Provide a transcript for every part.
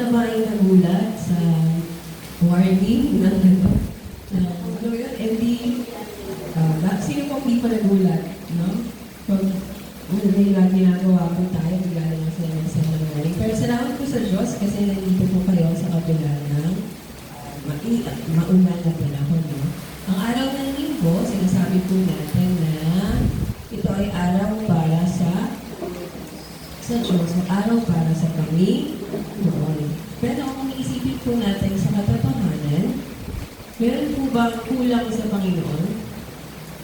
ba ay nagulat sa warning ng ano yun, MD? Sino pong di pa nagulat, no? Pag may ginagawa po tayo, bigla lang sila sa nangyari. Pero salamat po sa Diyos kasi nandito po kayo sa kabila ng maulan na panahon, no? Ang araw ng linggo, sinasabi po natin na ito ay araw para sa Diyos, ang araw para sa kami noon. Pero kung iisipin po natin sa katotohanan, meron po ba kulang sa Panginoon?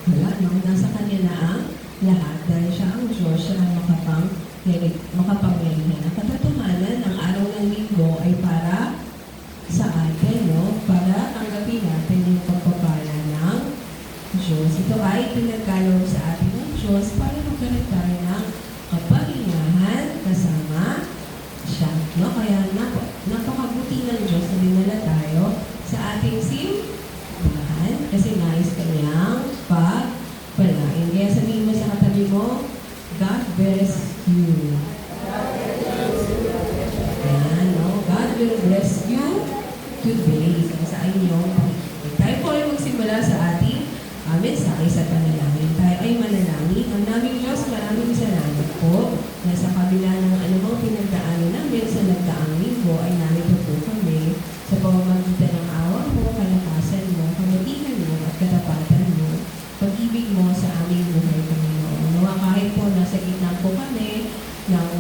Wala, no? Nasa Kanya na ang lahat dahil siya ang Diyos, siya ang makapangyarihan. Ang katotohanan, ang araw ng linggo ay para sa atin, no? Para tanggapin natin yung pagpapala ng Diyos. Ito ay pinagkaloob sa atin ng Diyos para magkaroon tayo ng kapahingahan kasama siya. No? Kaya napakabuti ng Diyos na dinala tayo sa ating simbahan kasi nais Kanyang pagpalain. Kaya sabihin mo sa katabi mo, God bless you. Ayan, no? God will bless you today sa inyong pakikinig. Tayo po ay magsimula sa ating mensahe sa panalangin. Tayo ay manalangin. Ang naming Diyos, maraming salamat po na sa kabila ng anumang pinagdaanan namin sa nagdaang linggo ay narito po kami sa pamamagitan ng awa mo, kalakasan mo, kamatihan mo at katapatan mo, pag-ibig mo sa aming buhay, Panginoon. Nawa kahit po nasa gitna po kami ng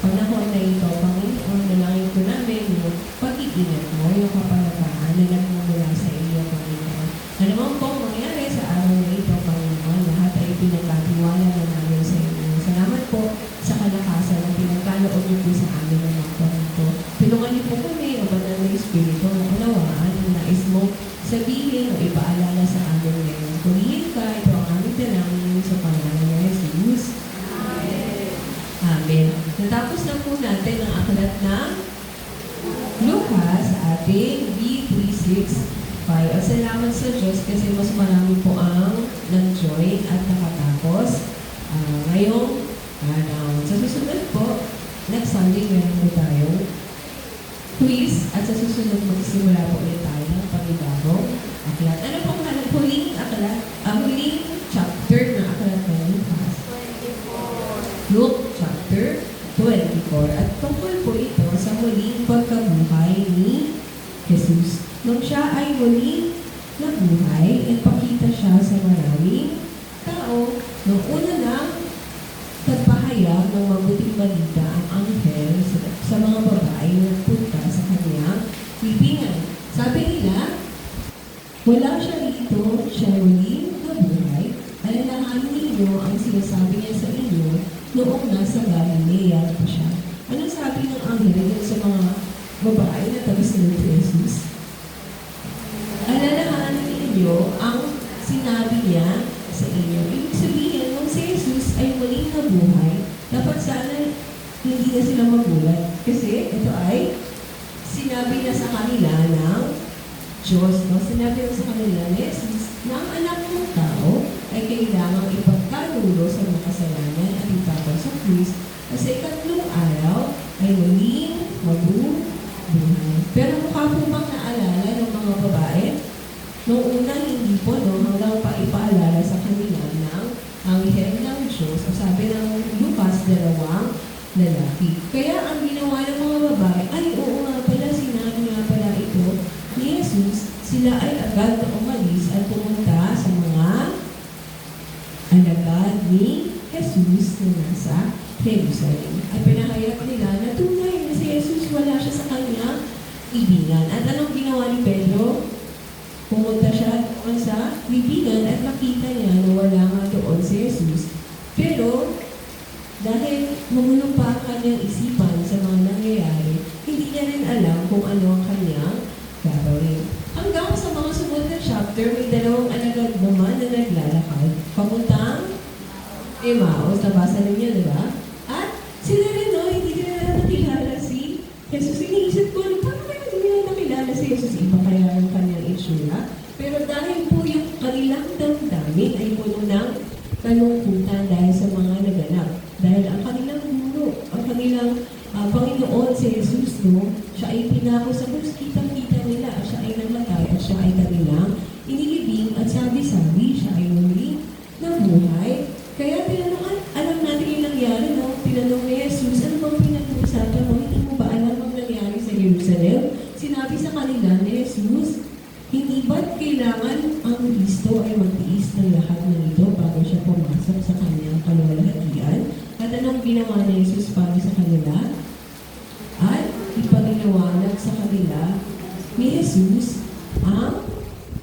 panahon na ito, Panginoon, nalangin ko namin yung pag-iingat mo, yung kapalagaan na nagmumula sa iyo, Panginoon. Ano man pong mangyari sa araw na ito, Panginoon, lahat ay pinagkatiwala na namin sa inyo. Salamat po sa kalakasan na pinagkaloob niyo po sa amin ng mga ito. Tulungan niyo po kami, o banal na Espiritu, na unawaan ang nais mo sabihin o ipaalala sa amin ngayon. Purihin ka, ito ang aming dalangin sa pangalan ni Jesus. Amen. Amen. Natapos na po natin ang aklat ng Lucas sa ating B365. At salamat sa Diyos kasi mas marami po ang nag-join at nakatapos ngayong araw. Sa susunod po, next Sunday meron po tayong quiz at sa susunod magsimula po ulit tayo ng panibagong aklat. Ano pong huling aklat? Huling chapter ng aklat ng Lucas? 24. Luke chapter 24. At tungkol po ito sa muling pagkabuhay ni Jesus. Nung siya ay muling nabuhay, nagpakita siya sa maraming tao. Nung una lang, nagpahayag ng mabuting balita ang anghel sa mga babae na nagpunta sa kanyang libingan. Sabi nila, wala siya rito, siya muling nabuhay. Alalahanin ninyo ang sinasabi niya sa inyo noong nasa Galilea pa siya. Anong sabi ng anghel sa mga babae na taga-sunod kay Jesus? Alalahanin ninyo ang sinabi niya sa inyo. Ibig sabihin, nung si Jesus ay muling nabuhay, dapat sana hindi na sila magulat. Kasi ito ay sinabi na sa kanila ng Diyos. No? Sinabi na sa kanila ni Jesus na ang anak ng tao ay kailangang ipagkanulo sa mga kasalanan at ipapal sa krus at sa ikatlong araw ay muling mabuhay. Pero mukha po bang naalala ng mga babae? Noong una, hindi po, no, hanggang pa ipaalala sa kanila ng anghel ng Diyos. O sabi ng Lucas, 2 lalaki. Kaya ang ginawa ng mga babae, ay oo nga pala, sinabi nga pala ito ni Jesus. Sila ay agad na umalis at pumunta sa mga alagad ni Jesus na nasa Jerusalem. At pinahayag nila na tunay na si Jesus wala siya sa kanyang libingan. At anong ginawa ni Pedro? Pumunta siya doon sa libingan at makita niya na wala nga doon si Jesus. Pero, dahil mamulong pa ang kanyang isipan sa mga nangyayari, hindi niya rin alam kung ano ang kanyang gagawin. Hanggang sa mga sumunod na chapter, may dalawang alagad naman na naglalakad. Pamuntang Emmaus, nabasa ninyo, di ba? At sila rin, no, hindi nila nakilala si Jesus. Iniisip ko, paano kayo hindi nila nakilala si Jesus? Iba kaya ang kanyang itsura? Pero dahil po yung kanilang damdamin ay puno ng kalungkutan dahil sa mga naganap. Dahil ang kanilang guro, ang kanilang Panginoon si Jesus, no, siya ay pinako sa krus, kitang-kita nila, siya ay namatay at siya ay kanilang inilibing at sabi-sabi, siya ay muli nabuhay. Kaya tinanong, alam natin yung nangyari, no? Tinanong ni Jesus, ano bang pinag-uusapan mo? Hindi mo ba alam ang nangyari sa Jerusalem? Sinabi sa kanila ni Jesus, hindi ba't kailangan ang Kristo ay magtiis ng lahat ng ito bago siya pumasok sa kanyang kaluwalhatian? At anong ginawa ni Jesus para sa kanila? At ipaginawanag sa kanila ni Jesus ang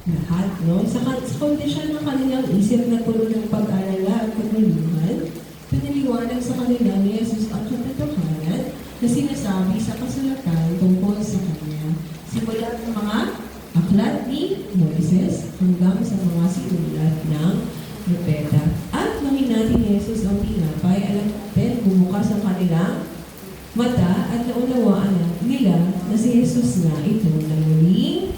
lahat, no? Sa kondisyon ng kanilang isip na puno ng pag-alala at pagulungan, pinaliwanag sa kanila ni Jesus ang katotohanan na sinasabi sa kasulatan tungkol sa Kanya. Simula sa mga aklat ni Moises hanggang sa mga sinulat ng propeta. At nangin natin ni Jesus ang tinapay, alam natin, bumukas ang kanilang mata at naunawaan nila na si Jesus nga ito na muling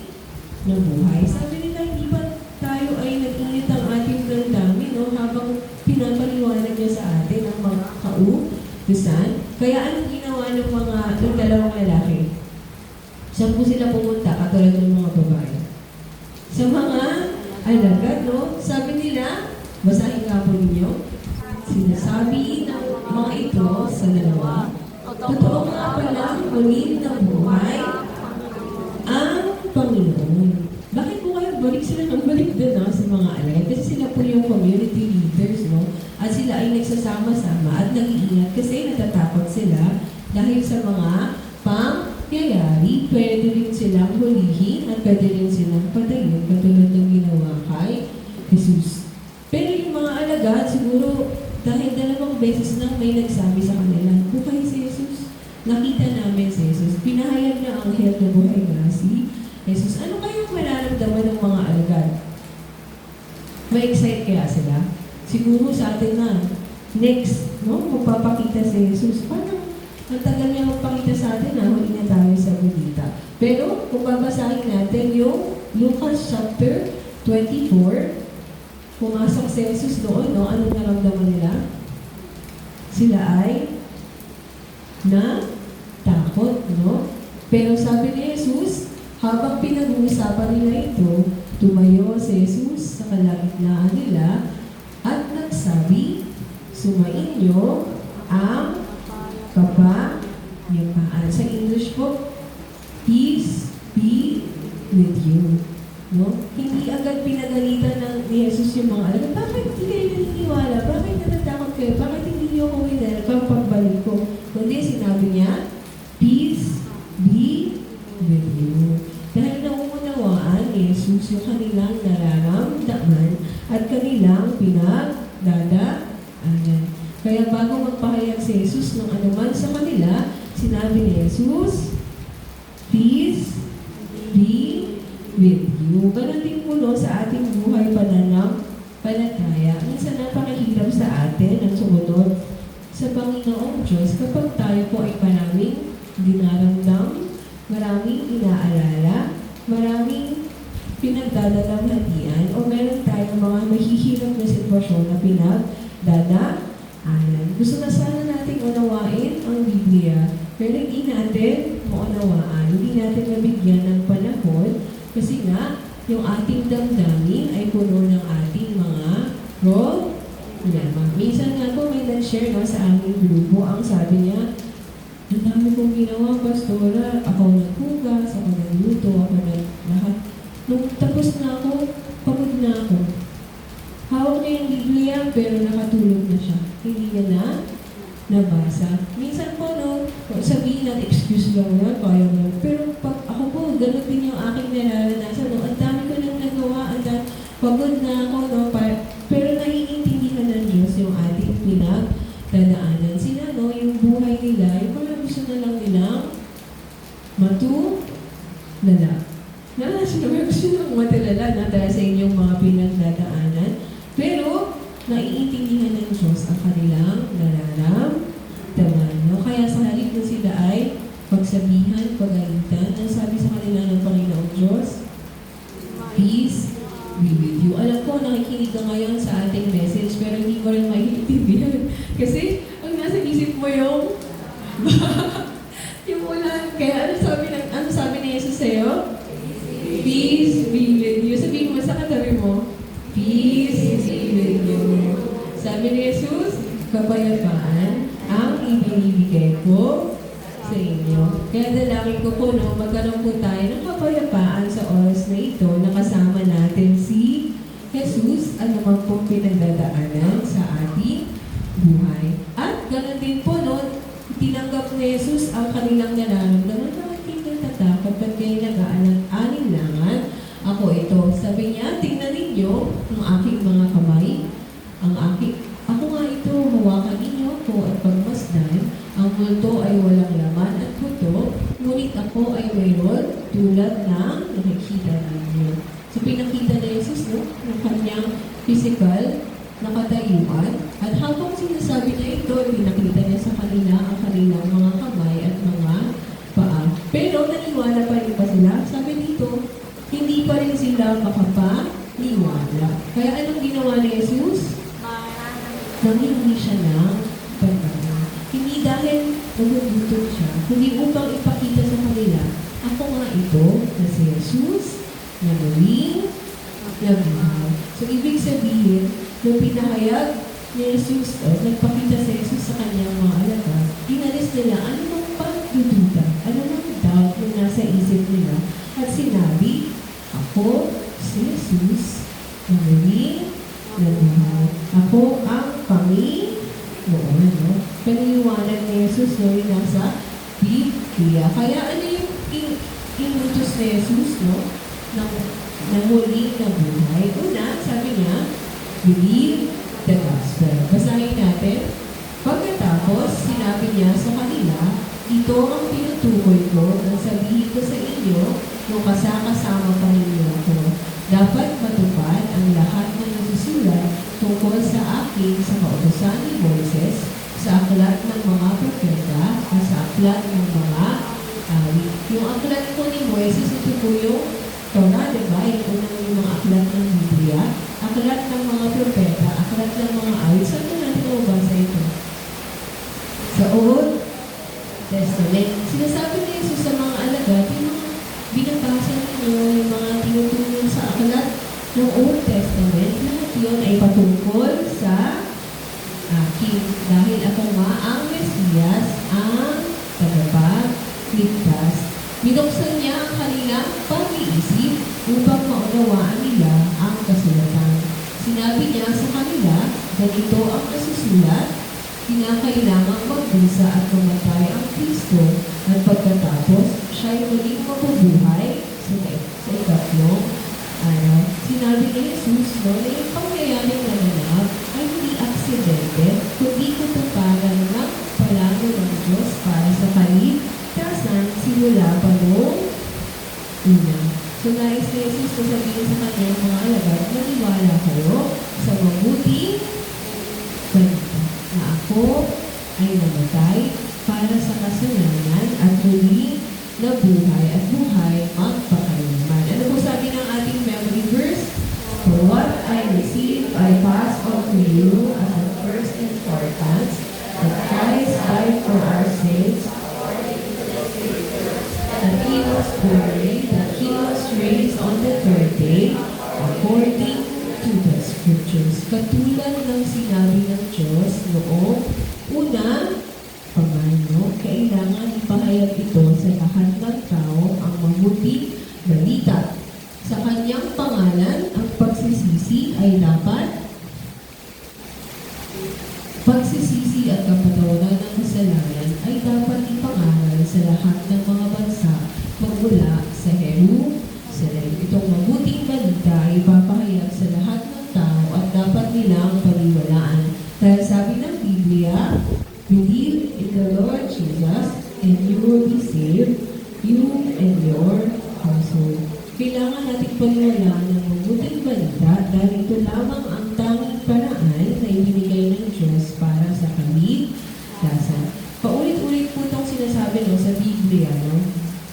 nabuhay. Sabi nila, hindi ba tayo ay nag-init ang ating damdamin, no? Habang pinapaliwanag niya sa atin ang mga kautusan. Kaya anong ginawa ng dalawang lalaki? Saan po sila pumunta, katulad ng mga babae? Sa mga alagad, no? Sabi nila, basahin nga po ninyo, sinasabi ng mga ito sa dalawa, totoo nga pala muling nabuhay ang Panginoon. Bakit po kayo balik sila ng balik din sa mga alagad? Kasi sila po yung community leaders, no? At sila ay nagsasama-sama at nag-iingat kasi natatakot sila dahil sa mga pangyayari. Pwede rin silang hulihin at pwede rin silang patayin katulad ng ginawa kay Jesus. Pero yung mga alagad, siguro dahil dalawang beses nang may nagsabi sa kanila, buhay si Jesus. Nakita namin si Jesus. Pinahayag na ang anghel na buhay nga si Jesus. Ano kayong mararamdaman ng mga alagad? May-excite kaya sila? Siguro sa atin na, next, no? Magpapakita si Jesus. Parang ang tagal niya magpakita sa atin na huli na tayo sa balita. Pero kung babasahin natin yung Lucas chapter 24, pumasok si Jesus doon, no? Anong naramdaman nila? Sila ay takot, no? Pero sabi ni Jesus, habang pinag-uusapan nila ito, tumayo si Jesus sa kalagitnaan nila at nagsabi, sumainyo ang kapayapaan. Sa English po, peace be with you. No? Hindi agad pinagalitan ni Jesus yung mga alagad. Bakit hindi kayo naniniwala? Bakit natatakot kayo? Bakit hindi niyo ako winelcome pagbalik ko? Kundi sinabi niya, peace be with you. Dahil nauunawaan ni Jesus yung kanilang nararamdaman at kanilang pinagdadaanan. Kaya bago magpahayag si Jesus ng anuman sa kanila, sinabi ni Jesus, peace be with you. Ganon din po sa ating buhay pananampalataya. Minsan napakahirap sa atin ang sumunod sa Panginoong Diyos kapag tayo po ay maraming dinaramdam, maraming inaalala, maraming pinagdadalamhatian, o meron tayong mga mahihirap na sitwasyon na pinagdadaanan. Gusto na sana nating unawain ang Biblia, pero hindi natin maunawaan, hindi natin nabigyan ng panahon, kasi nga, yung ating damdamin ay puno ng ating mga problema. Minsan nga po may nag-share sa aming grupo, ang sabi niya, ang dami kong ginawa, pastora, ako naghugas, ako nagluto, ako lahat. Nung tapos na ako, pagod na ako. Hawak niya yung Biblia, pero nakatulog na siya. Hindi niya na nabasa. Minsan po, sabihin na excuse lang yan, kaya mo. Pero pag ako po, ganun din yung aking nararanasan. Ang dami ko nang nagawa, pagod na ako, pero naiintindihan ng Diyos yung ating pinagdadaanan. Sila, yung buhay nila, yung parang gusto na lang nilang matulala. Gusto nilang matulala dahil sa inyong mga pinagdadaanan. Pero, naiintindihan ng Diyos ang kanilang nararamdaman. Kaya sa halip na sila ay pagsabihan, pagalitan, ang sabi sa kanila ng Panginoong Diyos, peace be with you. Alam ko, nakikinig ka ngayon sa ating message, pero hindi mo rin maiintindihan. Kasi, ang nasa isip mo yung Kaya ano sabi ni Jesus sa'yo? Peace be with you. Sabihin mo sa katabi mo, peace be with you. Sabi ni Jesus, kapayapaan ang ibinibigay ko sa inyo. Kaya dalangin ko po, no, magkaroon po tayo ng kapayapaan sa oras na ito, nakasama natin si Jesus, ano man pong pinagdadaanan sa ating buhay. At ganoon din po, no, tinanggap ni Jesus ang kanilang nararamdaman. Bakit kayo natatakot? Ba't kayo nag-aalinlangan? Ako ito. Sabi niya, tingnan ninyo ang aking mga kamay. Ako nga ito, hawakan ninyo ako at pagmasdan. Ang multo ay walang laman at buto, ngunit ako ay mayroon tulad ng nakikita ninyo. So pinakita na Jesus, no, ng kanyang physical na katayuan. At habang sinasabi niya ito, pinakita niya sa kanila ang kanilang mga kamay at mga paa. Pero naniwala pa rin ba sila? Sabi dito, hindi pa rin sila makapaniwala. Kaya anong ginawa ni Jesus? Nangingi siya ng pagkakita. Hindi dahil nagugutom siya, kundi upang ipakita sa kanila, ako nga ito na si Jesus, na muling nagbuhay. So, ibig sabihin, nung pinahayag ni Jesus, nagpakita si Jesus sa kanyang mga alagad, inalis nila, ano bang pagdududa? Ano bang doubt na nasa isip nila? At sinabi, ako si Jesus, na muling nagbuhay. Ako ang Panginoon. No? Paniniwanan ni Jesus na rin nasa Biblia. Kaya ano yung inutos ni Jesus, no? Na muling nabuhay. Una, sabi niya, believe the gospel. Basahin natin. Pagkatapos, sinabi niya sa kanila, ito ang tinutukoy ko na sabihin ko sa inyo nung kasama pa ninyo ako. Dapat matupad ang lahat ng nasusulat tungkol sa akin sa kautusan ni Moses, sa aklat ng mga propeta, at sa aklat ng mga awit. Yung aklat po ni Moses, ito po yung Torah, diba? Ito yung mga aklat ng Biblia, aklat ng mga propeta, aklat ng mga awit. Saan na natin mabasa ito? Sa Old Testament. Sinasabi ni Jesus sa mga alagad, yung mga binabasa ninyo, yung mga tinutulong sa aklat ng Old Testament, lahat yun ay patungkol sa akin. Dahil ako nga ang Mesiyas, ang tagapagligtas. Binuksan niya ang kanilang pag-iisip upang maunawaan nila ang kasulatan. Sinabi niya sa kanila, ganito ang nasusulat, kinakailangang magdusa at mamatay ang Kristo at pagkatapos siya'y muling mabubuhay sa ikatlong araw. Sinabi ni Jesus, no, na yung pangyayaring nananap ay hindi aksidente, kundi katuparan ng plano ng Diyos para sa kaligtasan simula pa noong una. So nais ni Jesus na sabihin sa kanyang mga alagad, maniwala kayo sa mabuting balita na ako ay namatay para sa kasalanan at muling nabuhay at buhay magpakailanman. Ano po sabi ng ating memory verse? For what I received, I pass on to you as of first importance, that Christ died for our sins, that He was buried, that He was raised on the third day, according to the Scriptures. Katulad ng sinabi ng Diyos noong una, Panginoon, kailangan ipahayag ito sa lahat ng tao ang mabuting balita. Sa kanyang pangalan, ang pagsisisi ay dapat pagsisisi at kapatawaran ng kasalanan ay dapat ipangaral sa lahat ng mga bansa magmula sa Jerusalem. Itong mabuting balita ay ipapahayag sa lahat ng tao at dapat nilang paniwalaan. Dahil sabi ng Biblia, believe in the Lord Jesus and you will be saved, you and your household. Kailangan natin paniwalaan ng mabuting balita dahil ito lamang ang tanging paraan na ibinigay ng Diyos para sa kaligtasan. Paulit-ulit po itong sinasabi sa Biblia, no?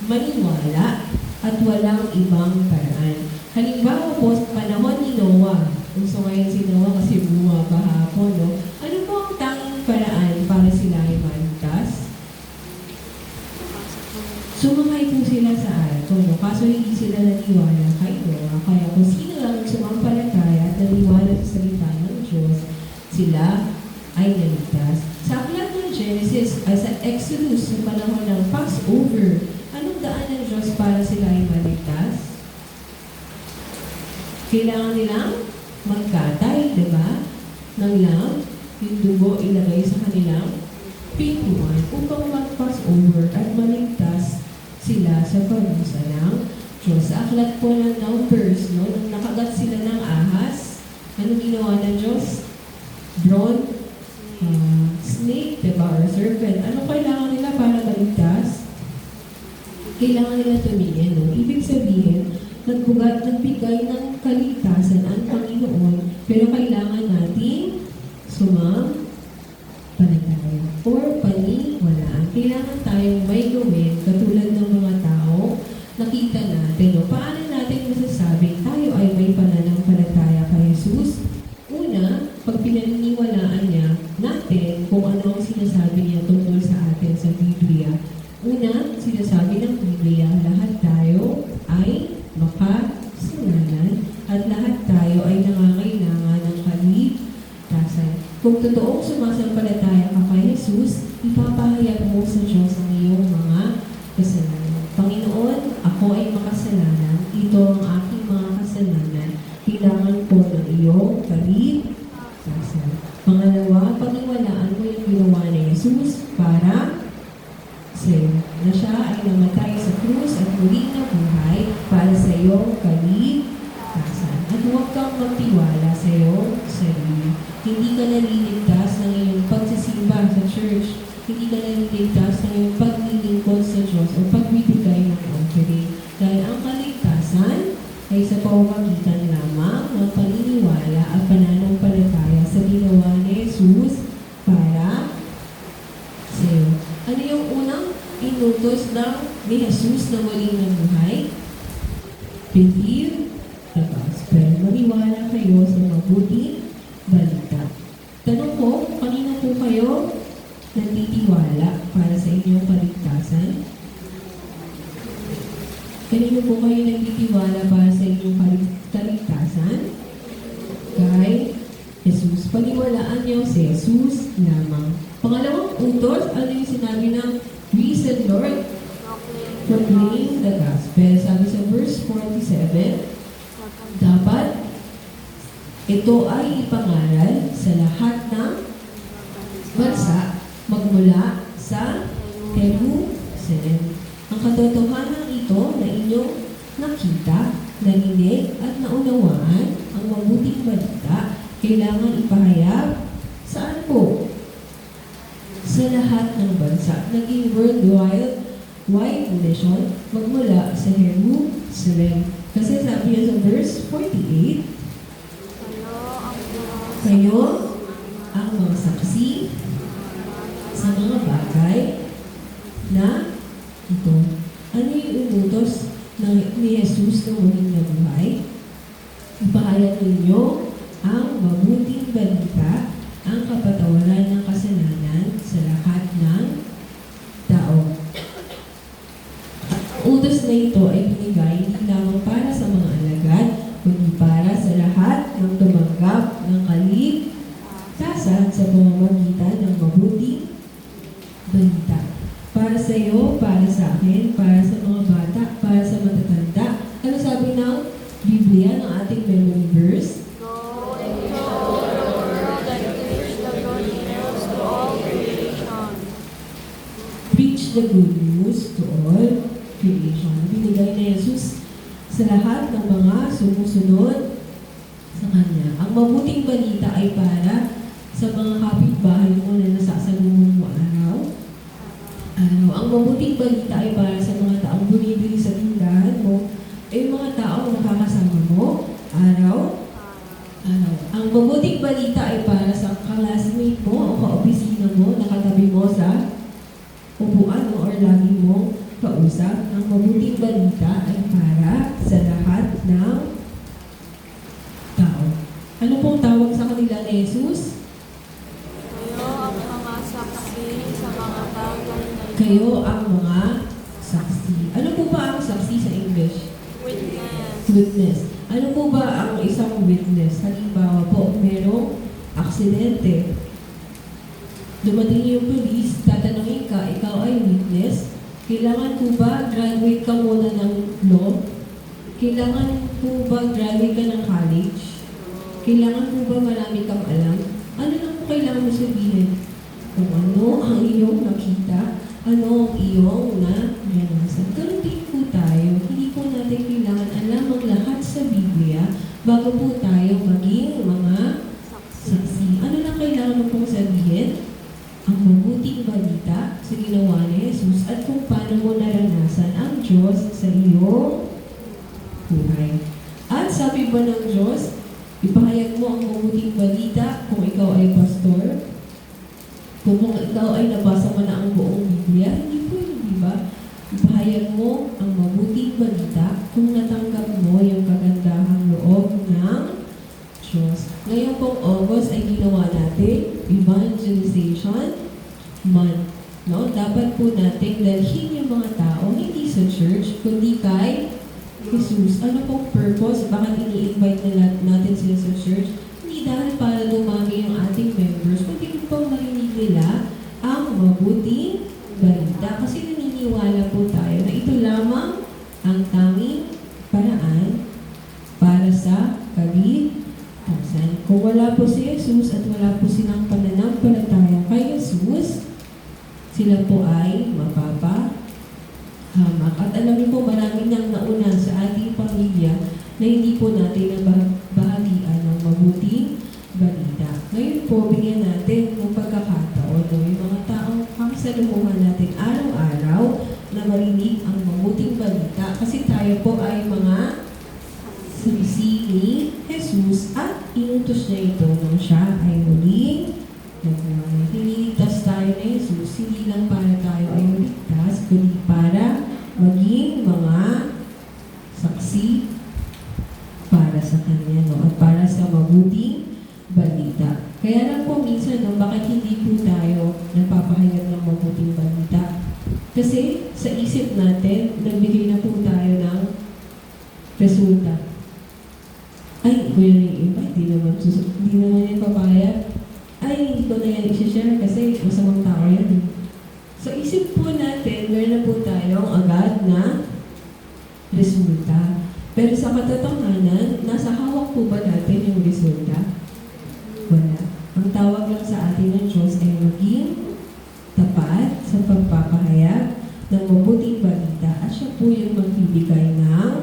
Maniwala at walang ibang paraan. Halimbawa po, sa panahon ni Noah, gusto ngayon si Noah kasi bumabaha po, no? Ano po ang tanging paraan para sila ay maligtas? Sumakay po sila sa alto, no? Kaso hindi sila naniwala kay Noah. Kaya kung sino lang ang sumampalataya at naniwala sa salita ng Diyos, sila ay naligtas. Sa aklat ng Genesis, sa Exodus, sa panahon ng Passover, anong daan ng Diyos para sila ay maligtas? Kailangan nilang magkatay, di ba? Ng lamb, yung dugo ilagay sa kanilang pintuan upang mag-Passover at maligtas sila sa parusa ng Diyos. Sa aklat po ng Numbers, no? Nung nakagat sila ng ahas, anong ginawa ng Diyos? Drawn snake, diba? Or serpent. Ano kailangan nila para maligtas? Kailangan nila tumingin, no? Ibig sabihin, nagbigay ng kaligtasan ang Panginoon, pero kailangan natin sumampalataya or paniwalaan. Kailangan tayong may gawin, katulad ng mga tao, nakita natin, no? Paano natin masasabing tayo ay may pananampalataya kay Jesus? Una, pag pinaniniwalaan niya natin kung ano ang sinasabi niya tungkol sa atin sa Biblia. Una, sinasabi ng Biblia, lahat tayo ay makasalanan at lahat tayo ay nangangailangan ng kaligtasan. Kung totoong sumasampalataya ka kay Jesus, ipapahayag mo sa Diyos ang iyong mga kasalanan. Panginoon, ako ay makasalanan. Ito ang aking mga kasalanan. Kailangan ko ng iyong kaligtasan. Pangalawa, paniwalaan mo yung ginawa ni Jesus para sa'yo, na siya ay namatay sa krus at muli na buhay para sa iyong kaligtasan. At huwag kang magtiwala sa iyong sarili. Hindi ka naliligtas ng iyong pagsisimba sa church. Hindi ka naliligtas ng iyong paglilingkod sa Diyos o pagbibigay ng offering. Dahil ang kaligtasan ay sa pamamagitan lamang ng paniniwala at pananampalataya sa ginawa ni Jesus para sa iyo. Ano yung unang inutos ni Jesus na muling nabuhay? Believe the gospel. Maniwala kayo sa mabuting balita. Tanong ko, kanina po kayo nagtitiwala para sa inyong kaligtasan? Kanino po kayo nagtitiwala para sa inyong kaligtasan? Kay Jesus. Paniwalaan niyo si Jesus lamang. Pangalawang utos, ano yung sinabi ng recent Lord? Proclaim the gospel. Sabi sa verse 47, dapat ito ay ipangaral sa lahat ng bansa magmula sa Jerusalem. Ang katotohanan ito na inyong nakita, narinig at naunawaan ang mabuting balita, kailangan ipahayag saan po? Sa lahat ng bansa. Naging worldwide mission magmula sa Jerusalem. Kasi sabi niya sa verse 48, kayo ang mga saksi sa mga bagay na ito. Ano yung inutos ni Jesus na muling nabuhay? Ipahayag ninyo ang mabuting balita, ang kapatawaran ng kasalanan sa lahat ng tao. Utos na ito ay binigay hindi lamang para sa mga alagad, kundi para sa lahat ng tumanggap ng kaligtasan sa pamamagitan ng mabuting balita. Para sa iyo, para sa akin, para sa mga bata, para sa matatanda. Ano sabi ng Biblia, ng ating memory verse? Go into all the world and preach the good news to all creation. Preach the good news to all creation. Binigay na Jesus sa lahat ng mga sumusunod sa Kanya. Ang mabuting balita ay para sa mga kapitbahay mo na nasasalubong mo araw. Ang mabuting balita ay para sa mga taong bumibili sa tindahan mo, ay mga taong nakakasama mo araw. Ang mabuting balita ay para sa classmate mo o kaopisina mo, nakatabi mo sa upuan mo or lagi mo kausap. Ang mabuting balita ay para sa lahat ng tao. Ano pong tawag sa kanila ni Jesus? Kayo ang mga saksi sa mga bagay na ito. Kayo ang mga saksi witness. Ano po ba ang isang witness? Halimbawa po, merong aksidente. Dumating yung police, tatanungin ka, ikaw ay witness. Kailangan po ba graduate ka muna ng law? Kailangan po ba graduate ka ng college? Kailangan po ba marami kang alam? Ano lang po kailangan mo sabihin? Kung ano ang iyong nakita, ano ang iyong naranasan. Ganun din po tayo. Hindi po natin kailangan alam ang lahat sa Biblia bago po tayo maging mga saksi. Ano lang kailangan mo pong sabihin? Ang mabuting balita sa ginawa ni Jesus at kung paano mo naranasan ang Diyos sa iyong buhay. At sabi ba ng Diyos, ipahayag mo ang mabuting balita kung ikaw ay pastor? Kung ikaw ay nabasa mo na ang buong Biblia? Hindi po yun, di ba? Ipahayag mo ang mabuting balita kung natanggap mo yung kagandahang loob ng Diyos. Ngayon pong August ay ginawa natin Evangelization Month. No? Dapat po natin dalhin yung mga tao hindi sa church, kundi kay Jesus. Ano pong purpose? Bakit ini-invite natin sila sa church? Hindi dahil para dumami yung ating members, kundi po marinig nila ang mabuting balita. Kasi naniniwala po tayo na ito lamang ang tanging paraan para sa kaligtasan. Kung wala po si Jesus at wala po silang pananampalataya kay Jesus, sila po ay mapapahamak. At alam niyo po, marami nang nauna sa ating pamilya na hindi po natin nabahagian ng mabuting balita. Ngayon po, bigyan natin ng pagkakataon yung mga taong kakisalumuhan natin araw-araw na marinig ang mabuting balita. Kasi tayo po ay mga sisi ni Jesus at inutos niya ito nang siya ay muling nagmamay. Hiniligtas tayo ni Jesus, hindi lang para tayo ay maligtas, kundi para maging mga saksi para sa Kanya, no? At para sa mabuting balita. Kaya lang po minsan, no, bakit hindi po tayo nagpapahayag ng mabuting balita? Kasi sa isip natin, nagbigay na po tayo ng resulta. Ay, ko yan yung iba, hindi naman yung papayag. Ay, hindi ko na yan i-share kasi masamang tao yan. So, isip po natin, meron na po tayong agad na resulta. Pero sa katotohanan, nasa hawak po ba natin yung resulta? Wala. Ang tawag lang sa atin ng Diyos ay maging tapat sa pagpapahayag ng mabuting balita at siya po yung magbibigay ng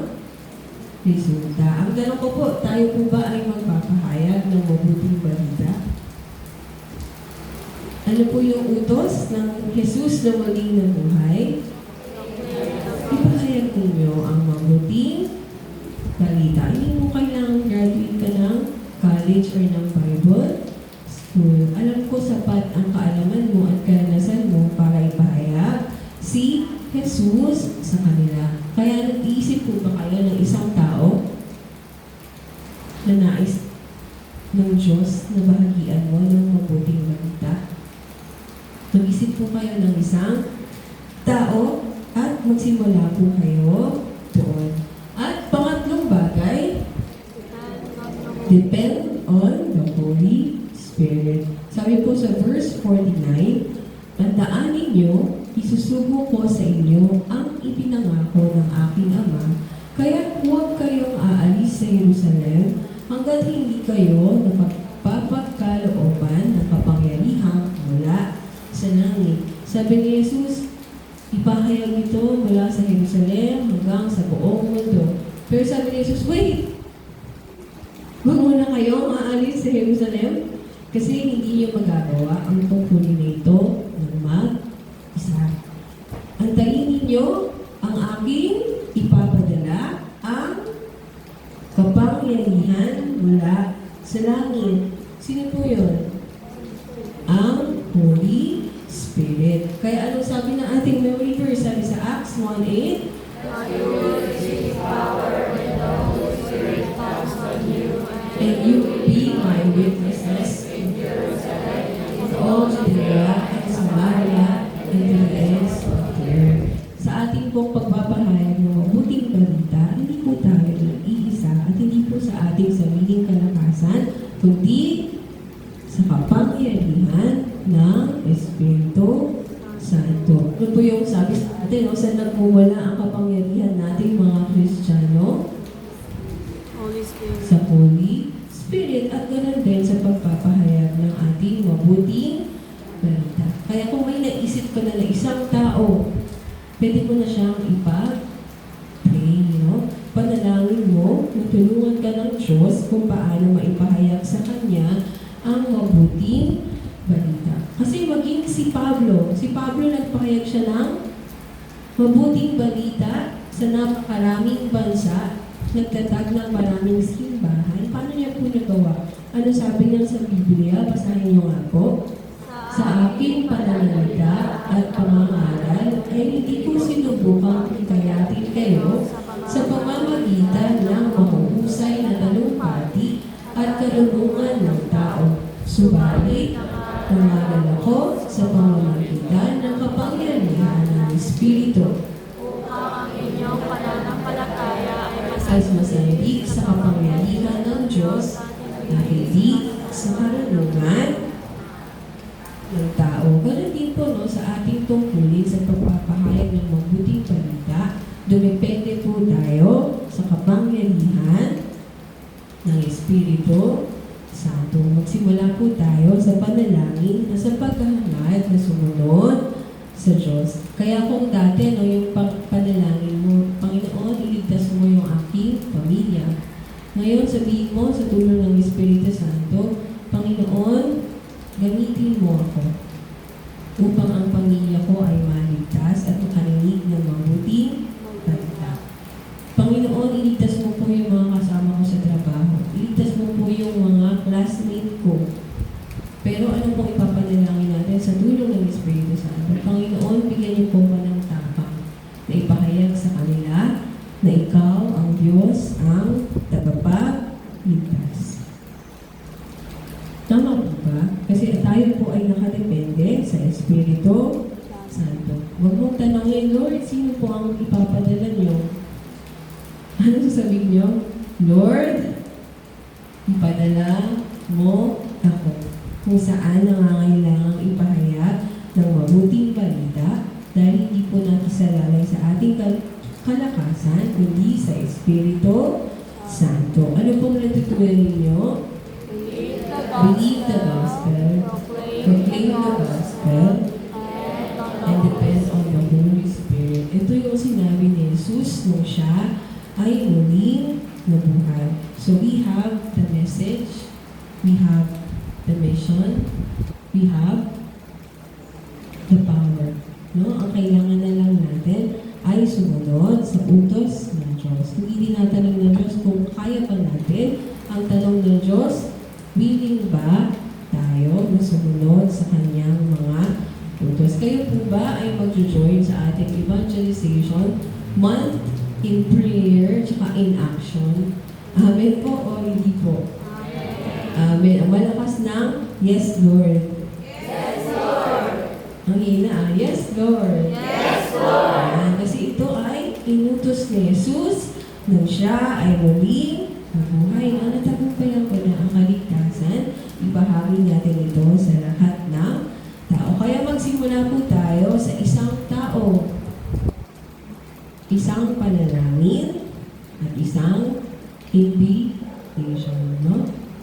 resulta. Ang tanong ko po, tayo po ba ay magpapahayag ng mabuting balita? Ano po yung utos ng Jesus na muling nabuhay? Ipahayag ninyo ang mabuting balita. Hindi mo kailangang graduate ka ng college or ng Bible school. Alam ko sapat ang kaalaman mo at karanasan mo para ipahayag si Jesus sa kanila. Kaya nag-iisip po ba kayo ng isang tao na nais ng Diyos na bahagian mo ng mabuting balita? Mag-isip po kayo ng isang tao at magsimula po kayo doon. At pangatlong bagay, depend on the Holy Spirit. Sabi po sa verse 49, tandaan ninyo, isusugo ko sa inyo ang ipinangako ng aking Ama, kaya huwag kayong aalis sa Jerusalem hanggat hindi kayo napagpapagkalooban ng kapangyarihang mula sa langit. Sabi ni Jesus, ipahayag ito mula sa Jerusalem hanggang sa buong mundo. Pero sabi ni Jesus, wait! Huwag muna kayong aalis sa Jerusalem kasi hindi niyo magagawa ang tungkulin na ito ng mag-isa. Antayin ninyo ang aking ipapadala ang kapangyarihan mula sa langit. Sino po yun? Ang Holy Spirit. Kaya ano sabi ng ating memory verse? Sabi sa Acts 1:8, and you will be my witnesses in Jerusalem, in all Judea and Samaria, and to the ends of the earth. Sa ating pong pagpapahayag ng mabuting balita, hindi po tayo nag-iisa natin, saan nagmumula ang kapangyarihan nating mga Kristiyano? Holy Spirit. Sa Holy Spirit at ganoon din sa pagpapahayag ng ating mabuting balita. Kaya kung may naisip ka na isang tao, pwede mo na siyang ipag-pray, panalangin mo, natulungan ka ng Diyos kung paano maipahayag sa Kanya ang mabuting balita. Kasi maging si Pablo nagpahayag siya ng mabuting balita sa napakaraming bansa, nagtatag ng maraming simbahan. Paano niya po nagawa? Ano sabi niya sa Biblia? Basahin niyo nga po. Sa aking pananalita at pamamaral ay hindi ko sinubukang hikayatin kayo sa pamamagitan ng mahuhusay na talumpati at karunungan ng tao. Subalit, umagal ako sa pamamagitan ng kapangyarihan ng Espiritu Upang ang inyong pananampalataya ay as masandig sa kapangyarihan ng Diyos na hindi sa karunungan ng tao. Ganun din po sa ating tungkulin sa pagpapahayag ng mabuting balita, dumepende po tayo sa kapangyarihan ng Espiritu Santo. Magsimula po tayo sa panalangin na sa paghahangad na sumunod sa Diyos. Kaya kung dati, yung panalangin mo, Panginoon, iligtas mo yung aking pamilya. Ngayon, sabihin mo sa tulong ng Espiritu Santo, Panginoon, gamitin mo ako upang ang pamilya ko ay maligtas at makarinig ng mabuting balita. Panginoon, iligtas mo po yung mga kasama ko sa trabaho. Iligtas mo po yung mga classmate ko. Pero ano pong ipapanalangin natin sa tulong ng Espiritu Santo? Panginoon, bigyan niyo po ko ng tapang na ipahayag sa kanila na ikaw ang Diyos ang tagapagligtas. Tama po ba? Kasi tayo po ay nakadepende sa Espiritu Santo. Huwag mong tanongin, Lord, sino po ang ipapadala niyo? Ano sasabihin niyo? Lord, ipadala mo ako kung saan nangangailangang ipahayag ng mabuting balita dahil hindi po nakisalalay sa ating kalakasan, kundi sa Espiritu Santo. Ano pong natutunan ninyo? Believe the gospel, proclaim the gospel, and depend on the Holy Spirit. Ito yung sinabi ni Jesus nung siya ay muling nabuhay. So we have the message, we have the mission, we have the power. Ang kailangan na lang natin ay sumunod sa utos ng Diyos. Kung hindi natanong ng Diyos kung kaya pa natin, ang tanong ng Diyos, willing ba tayo na sumunod sa kanyang mga utos? Kayo po ba ay mag-join sa ating evangelization month in prayer tsaka in action? Amen po o hindi po? Amen. Ang malakas ng yes, Lord. Yes, Lord. Ang hina, yes, Lord. Yes, Lord. Kasi ito ay inutos ni Jesus nang siya ay muling nabuhay. Natagumpayan ko na ang kaligtasan. Ibahagi natin ito sa lahat ng tao. Kaya magsimula po tayo sa isang tao. Isang panalangin at isang invitation.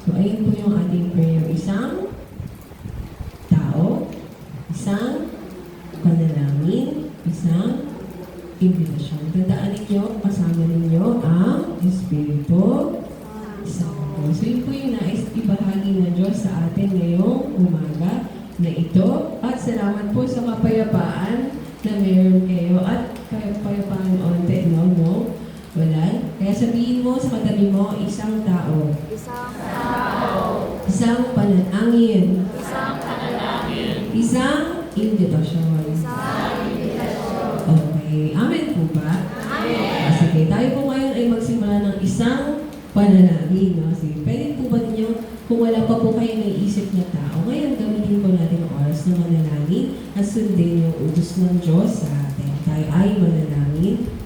So, ayun po yung ating prayer. Isang tao, isang panalangin, isang invitation. Tandaan ninyo, kasama ninyo ang Espiritu Santo. So, yun po yung nais ibahagi ng Diyos sa atin ngayong umaga na ito. At salamat po sa kapayapaan na meron kayo. At kapayapaan onte, no? Wala. Kaya sabihin mo sa katabi mo, isang tao. Isang tao. Isang panalangin. Isang panalangin. Isang invitation. Isang invitation. Okay. Amen po ba? Amen. Sige, tayo po ngayon ay magsimula ng isang panalangin. No? Sige, pwede po ba ninyo, kung wala pa po kayo naiisip na tao, ngayon gamitin po natin ang oras na manalangin at sundin yung utos ng Diyos sa atin. Tayo ay manalangin.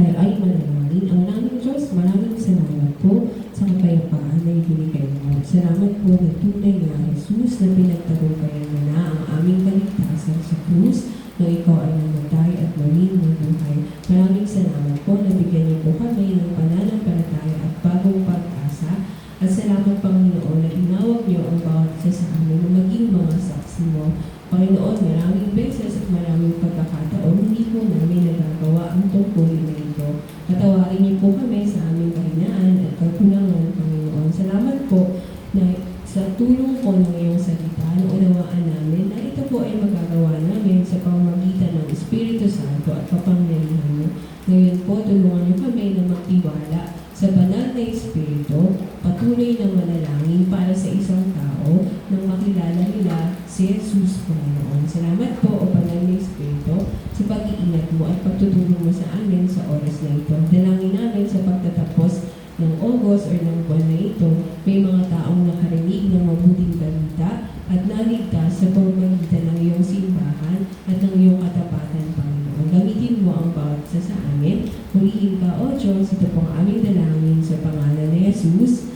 tayo ay manalangin. Ang naming Diyos, maraming salamat po sa kapayapaan na ibinigay mo. Salamat po na tunay na Jesus na pinagtagumpayan mo na ang aming kaligtasan sa krus na ikaw ay namatay at muling nabuhay. Maraming salamat po na bigyan niyo po kami ng pananampalataya at bagong pag-asa. At salamat, Panginoon, na inawag niyo ang bawat isa sa amin na maging mga saksi mo. Panginoon, maraming beses at maraming pagkakataon, hindi po namin nagagawa ang tungkulin na ito. Patawarin niyo po kami sa aming kahinaan at kakulangan, Panginoon. Salamat po na sa tulong po ng iyong salita, naunawaan namin na ito po ay magagawa namin sa pamamagitan ng Espiritu Santo at kapangyarihan mo. Ngayon po, tulungan niyo kami na magtiwala sa banal na Espiritu, patuloy na manalangin para sa isang tao nang makilala nila si Jesus, Panginoon. Salamat po, O banal na Espiritu, sa pag-iingat mo at pagtutulong mo sa amin sa oras na ito. Dalangin namin sa pagtatapos ng August or ng buwan na ito, may mga taong nakarinig ng mabuting balita at naligtas sa pamamagitan ng iyong simbahan at ng iyong katapatan, Panginoon. Gamitin mo ang bawat isa sa amin. Purihin ka, O Diyos, ito pong aming dalangin sa pangalan ni Jesus.